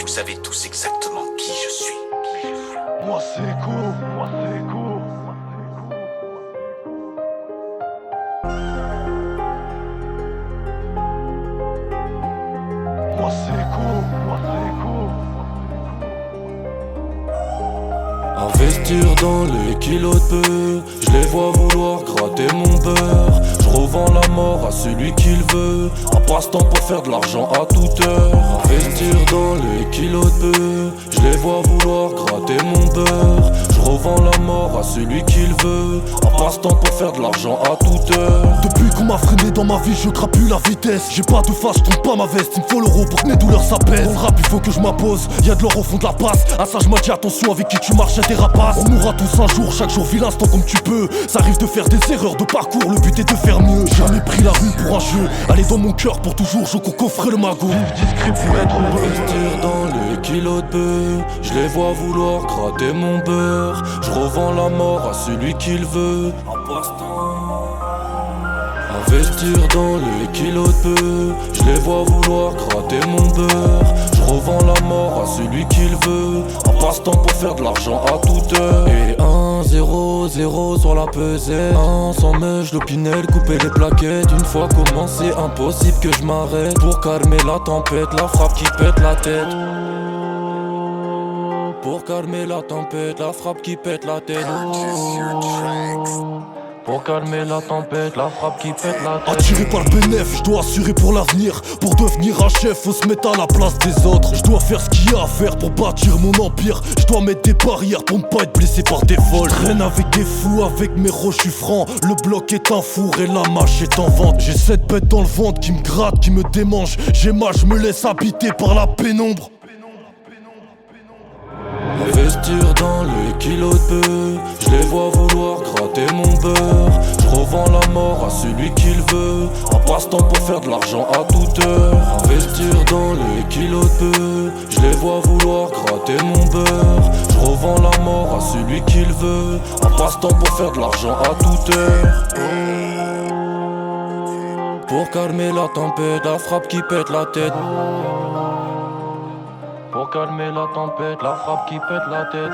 vous savez tous exactement qui je suis. Moi c'est cool, moi c'est cool. Moi c'est cool, moi c'est cool. Investir dans les kilos de peu, je les vois vouloir gratter mon beurre. Je revends la mort à celui qui le veut, un passe-temps pour faire de l'argent à toute heure. Investir dans les kilos de peu, je les vois vouloir gratter mon beurre. Je revends la mort à celui qui le veut, un passe-temps pour faire de l'argent à toute heure. Depuis qu'on m'a freiné dans ma vie, je crapule la vitesse. J'ai pas de face, je trompe pas ma veste. Il me faut l'euro pour que mes douleurs s'apaisent. Dans le rap, il faut que je m'impose. Y'a de l'or au fond de la passe. À ça, je m'as dit attention avec qui tu marches, y'a des rapaces. On mourra tous un jour, chaque jour vis l'instant comme tu peux. Ça arrive de faire des erreurs de parcours, le but est de faire mieux. J'ai jamais pris la rue pour un jeu. Allez dans mon cœur pour toujours, je cours coffrer le magot. Discret pour être heureux. Investir dans les kilos de bœuf, je les vois vouloir gratter mon beurre. Je revends la mort à celui qui le veut, un passe-temps. Investir dans les kilos de peu, je les vois vouloir gratter mon beurre. Je revends la mort à celui qui le veut, un passe-temps pour faire de l'argent à toute heure. Et 1-0-0 sur la pesée, sans meuche, l'opinel, couper les plaquettes. Une fois commencé, impossible que je m'arrête. Pour calmer la tempête, la frappe qui pète la tête. Pour calmer la tempête, la frappe qui pète la tête. Pour calmer la tempête, la frappe qui pète la tête. Attiré par le bénéf, je dois assurer pour l'avenir. Pour devenir un chef, faut se mettre à la place des autres. Je dois faire ce qu'il y a à faire pour bâtir mon empire. Je dois mettre des barrières pour ne pas être blessé par des vols. Je traîne avec des fous, avec mes roches francs. Le bloc est un four et la mâche est en vente. J'ai cette bête dans le ventre qui me gratte, qui me démange. J'ai mal, je me laisse habiter par la pénombre. Investir dans les kilos de peu, je les vois vouloir gratter mon beurre. Je revends la mort à celui qui le veut, un passe-temps pour faire de l'argent à toute heure. Investir dans les kilos de peu, je les vois vouloir gratter mon beurre. Je revends la mort à celui qui le veut, un passe-temps pour faire de l'argent à toute heure. Pour calmer la tempête, la frappe qui pète la tête. Pour calmer la tempête, la frappe qui pète la tête.